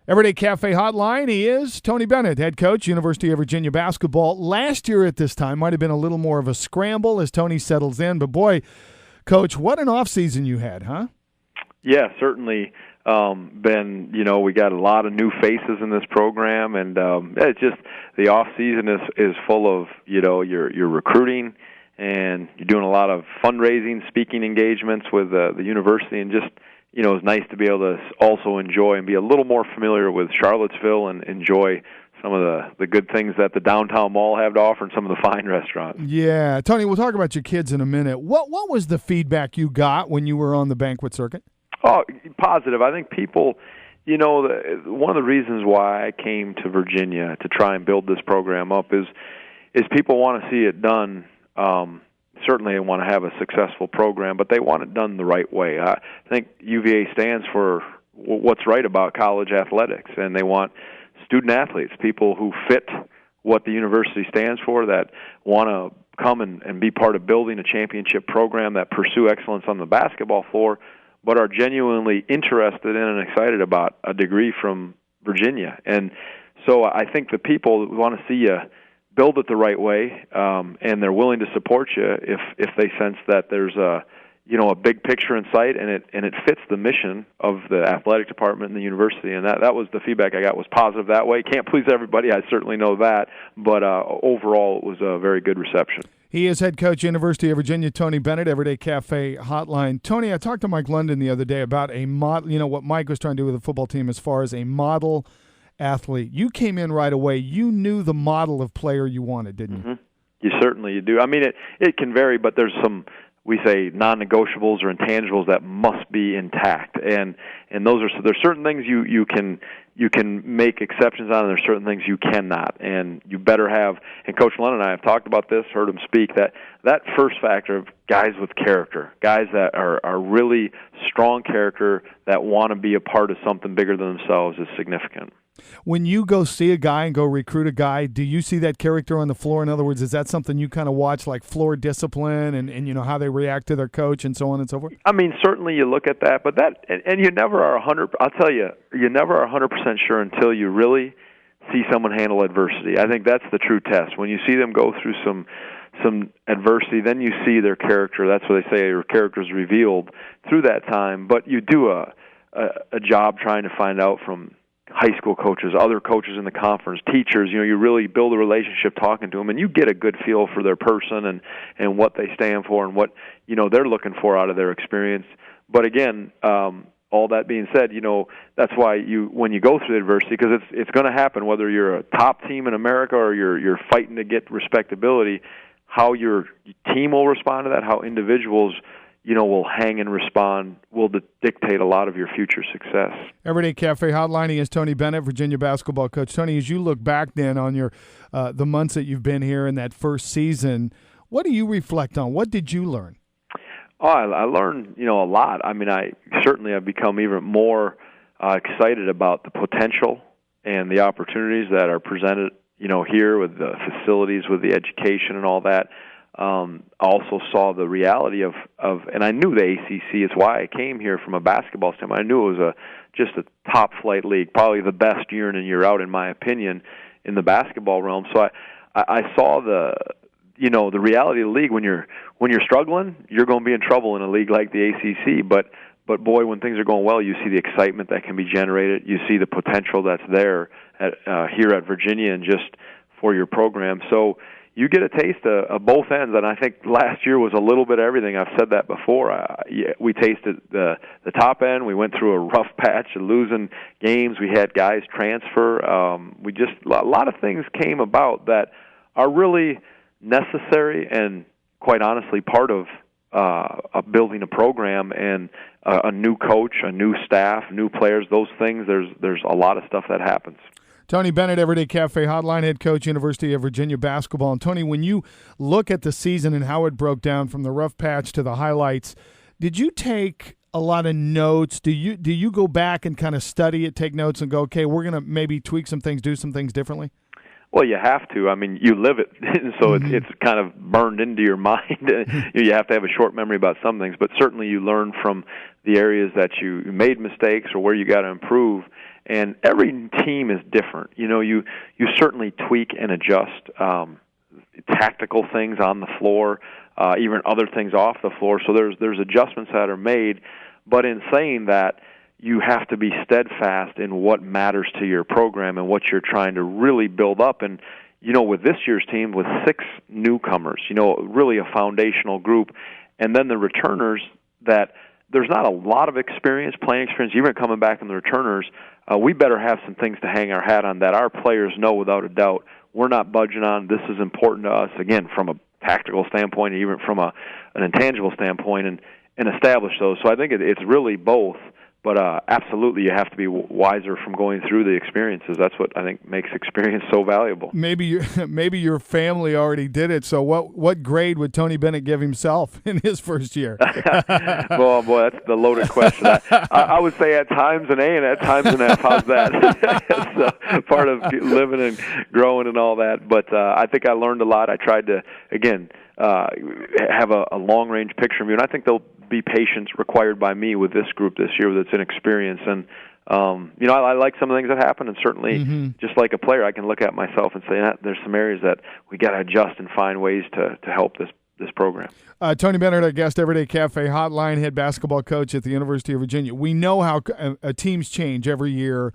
Everyday Cafe Hotline, he is Tony Bennett, head coach, University of Virginia Basketball. Last year at this time might have been a little more of a scramble as Tony settles in, but boy, Coach, what an offseason you had, huh? Yeah, certainly been, we got a lot of new faces in this program, and it's just the offseason is full of, your recruiting, and you're doing a lot of fundraising, speaking engagements with the university, and just, it's nice to be able to also enjoy and be a little more familiar with Charlottesville and enjoy some of the good things that the downtown mall have to offer and some of the fine restaurants. Yeah. Tony, we'll talk about your kids in a minute. What was the feedback you got when you were on the banquet circuit? Oh, positive. I think people, one of the reasons why I came to Virginia to try and build this program up is people want to see it done. Certainly they want to have a successful program, but they want it done the right way. I think UVA stands for what's right about college athletics, and they want student athletes, people who fit what the university stands for, that want to come and be part of building a championship program, that pursue excellence on the basketball floor, but are genuinely interested in and excited about a degree from Virginia. And so I think the people want to see you build it the right way, and they're willing to support you if they sense that there's a big picture in sight, and it fits the mission of the athletic department and the university. And that was the feedback I got, was positive that way. Can't please everybody, I certainly know that, but overall it was a very good reception. He is head coach, University of Virginia, Tony Bennett, Everyday Cafe Hotline. Tony, I talked to Mike London the other day about a model, what Mike was trying to do with the football team as far as a model athlete. You came in right away. You knew the model of player you wanted, didn't you? Mm-hmm. You do. I mean, it can vary, but there's some, we say, non-negotiables or intangibles that must be intact, and there's certain things you can make exceptions on, and there's certain things you cannot, and you better have. And Coach London and I have talked about this, heard him speak, that first factor of guys with character, guys that are really strong character, that want to be a part of something bigger than themselves, is significant. When you go see a guy and go recruit a guy, do you see that character on the floor? In other words, is that something you kind of watch, like floor discipline and how they react to their coach and so on and so forth? I mean, certainly you look at that, but and you never are 100. I'll tell you, you never are 100% sure until you really see someone handle adversity. I think that's the true test. When you see them go through some adversity, then you see their character. That's what they say, your character is revealed through that time. But you do a job trying to find out from high school coaches, other coaches in the conference, teachers, you really build a relationship talking to them, and you get a good feel for their person and what they stand for and what, they're looking for out of their experience. But again, all that being said, that's why when you go through the adversity, because it's going to happen whether you're a top team in America or you're fighting to get respectability, how your team will respond to that, how individuals will hang and respond, will dictate a lot of your future success. Everyday Cafe Hotline, he is Tony Bennett, Virginia basketball coach. Tony, as you look back then on your the months that you've been here in that first season, what do you reflect on? What did you learn? Oh, I learned, a lot. I mean, I've become even more excited about the potential and the opportunities that are presented, here with the facilities, with the education and all that. I also saw the reality of, and I knew the ACC is why I came here from a basketball standpoint. I knew it was just a top flight league, probably the best year in and year out, in my opinion, in the basketball realm. So I saw the reality of the league. When you're struggling, you're going to be in trouble in a league like the ACC. But boy, when things are going well, you see the excitement that can be generated. You see the potential that's there here at Virginia and just for your program. So you get a taste of both ends, and I think last year was a little bit of everything. I've said that before. We tasted the top end. We went through a rough patch of losing games. We had guys transfer. A lot of things came about that are really necessary and, quite honestly, part of building a program and a new coach, a new staff, new players. Those things. There's a lot of stuff that happens. Tony Bennett, Everyday Cafe Hotline, head coach, University of Virginia basketball. And Tony, when you look at the season and how it broke down from the rough patch to the highlights, did you take a lot of notes? Do you go back and kind of study it, take notes, and go, okay, we're going to maybe tweak some things, do some things differently? Well, you have to. I mean, you live it, so it's kind of burned into your mind. You have to have a short memory about some things, but certainly you learn from the areas that you made mistakes or where you got to improve. And every team is different. You certainly tweak and adjust tactical things on the floor, even other things off the floor. So there's adjustments that are made. But in saying that, you have to be steadfast in what matters to your program and what you're trying to really build up. And, with this year's team, with 6 newcomers, really a foundational group, and then the returners that there's not a lot of playing experience, even coming back in the returners, we better have some things to hang our hat on that our players know without a doubt we're not budging on. This is important to us, again, from a tactical standpoint, even from an intangible standpoint, and establish those. So I think it's really both. But absolutely, you have to be wiser from going through the experiences. That's what I think makes experience so valuable. Maybe your family already did it. So what grade would Tony Bennett give himself in his first year? Well, boy, that's the loaded question. I would say at times an A and at times an F. How's that? It's part of living and growing and all that. But I think I learned a lot. I tried to, again, have a long-range picture view, and I think there'll be patience required by me with this group this year that's inexperienced. And, I like some of the things that happen, and certainly just like a player, I can look at myself and say, there's some areas that we got to adjust and find ways to help this program. Tony Bennett, our guest, Everyday Cafe Hotline, head basketball coach at the University of Virginia. We know how teams change every year.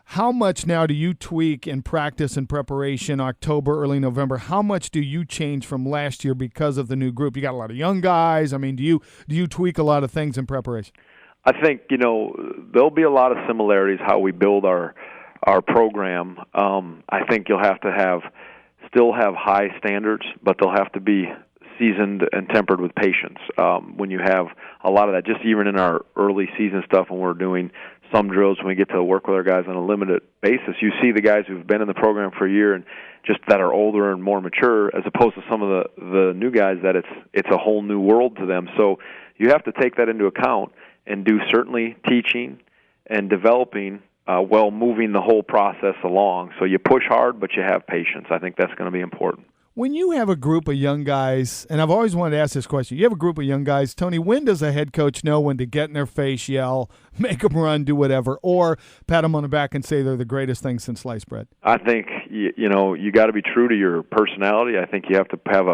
How much now do you tweak in practice and preparation, October, early November? How much do you change from last year because of the new group? You got a lot of young guys. I mean, do you tweak a lot of things in preparation? I think, there'll be a lot of similarities how we build our program. I think you'll have to still have high standards, but they'll have to be seasoned and tempered with patience. When you have a lot of that, just even in our early season stuff when we're doing some drills, when we get to work with our guys on a limited basis, you see the guys who've been in the program for a year and just that are older and more mature, as opposed to some of the new guys that it's a whole new world to them. So you have to take that into account and do certainly teaching and developing while moving the whole process along. So you push hard, but you have patience. I think that's going to be important. When you have a group of young guys, and I've always wanted to ask this question, you have a group of young guys, Tony, when does a head coach know when to get in their face, yell, make them run, do whatever, or pat them on the back and say they're the greatest thing since sliced bread? I think, you got to be true to your personality. I think you have to have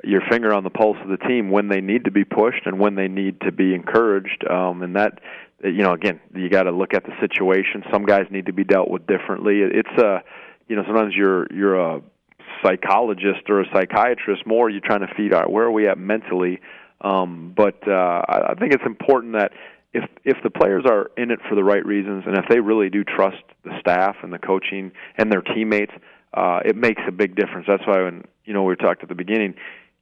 your finger on the pulse of the team when they need to be pushed and when they need to be encouraged. And that, again, you got to look at the situation. Some guys need to be dealt with differently. It's sometimes you're a psychologist or a psychiatrist more. You're trying to feed out where are we at mentally. But I think it's important that if the players are in it for the right reasons, and if they really do trust the staff and the coaching and their teammates, it makes a big difference. That's why when we talked at the beginning,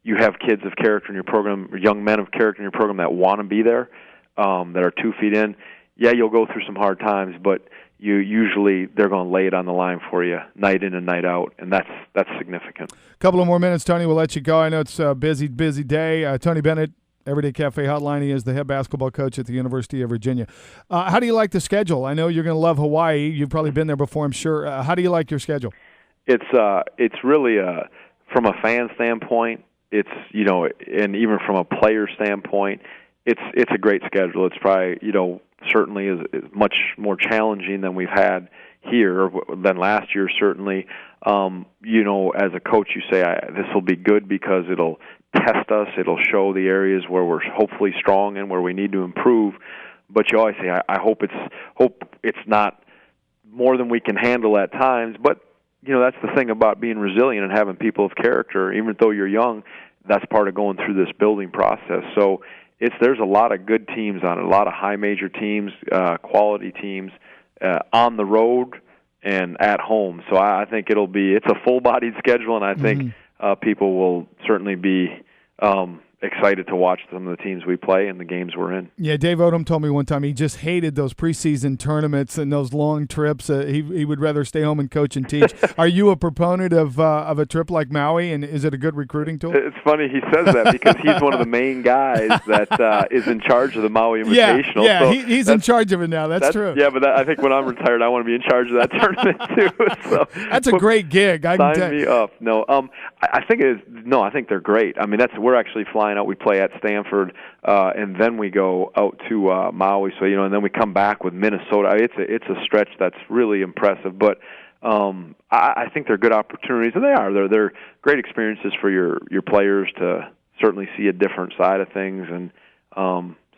you have kids of character in your program, or young men of character in your program that want to be there, that are 2 feet in. Yeah, you'll go through some hard times, but they're going to lay it on the line for you night in and night out, and that's significant. A couple of more minutes, Tony. We'll let you go. I know it's a busy day. Tony Bennett, Everyday Cafe Hotline. He is the head basketball coach at the University of Virginia. How do you like the schedule? I know you're going to love Hawaii. You've probably been there before, I'm sure. How do you like your schedule? It's really from a fan standpoint. It's and even from a player standpoint, it's a great schedule. It's probably certainly is much more challenging than we've had here than last year. Certainly, as a coach, you say this will be good because it'll test us. It'll show the areas where we're hopefully strong and where we need to improve. But you always say, I hope it's not more than we can handle at times. But that's the thing about being resilient and having people of character. Even though you're young, that's part of going through this building process. So there's a lot of good teams on it, a lot of high major teams, quality teams on the road and at home. So I think it's a full-bodied schedule, and I think people will certainly be excited to watch some of the teams we play and the games we're in. Yeah, Dave Odom told me one time he just hated those preseason tournaments and those long trips. He would rather stay home and coach and teach. Are you a proponent of a trip like Maui, and is it a good recruiting tool? It's funny he says that because he's one of the main guys that is in charge of the Maui Invitational. Yeah, so he's in charge of it now. That's true. Yeah, but I think when I'm retired, I want to be in charge of that tournament too. So that's a great gig. Sign me up. No, I think it is. No, I think they're great. I mean, we're actually flying out. We play at Stanford, and then we go out to Maui. So and then we come back with Minnesota. It's a stretch that's really impressive. But I think they're good opportunities, and they are. They're great experiences for your players to certainly see a different side of things, and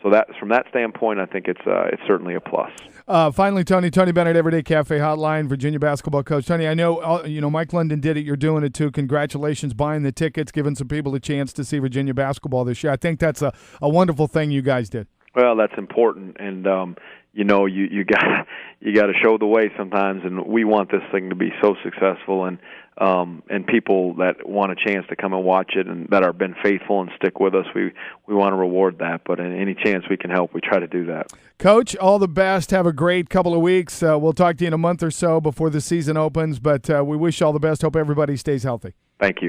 so that from that standpoint, I think it's certainly a plus. Finally, Tony Bennett, Everyday Cafe Hotline, Virginia basketball coach. Tony, I know Mike London did it. You're doing it too. Congratulations, buying the tickets, giving some people a chance to see Virginia basketball this year. I think that's a wonderful thing you guys did. Well, that's important, and you got to show the way sometimes, and we want this thing to be so successful, and people that want a chance to come and watch it and that have been faithful and stick with us, we want to reward that. But in any chance we can help, we try to do that. Coach, all the best. Have a great couple of weeks. We'll talk to you in a month or so before the season opens, but we wish you all the best. Hope everybody stays healthy. Thank you.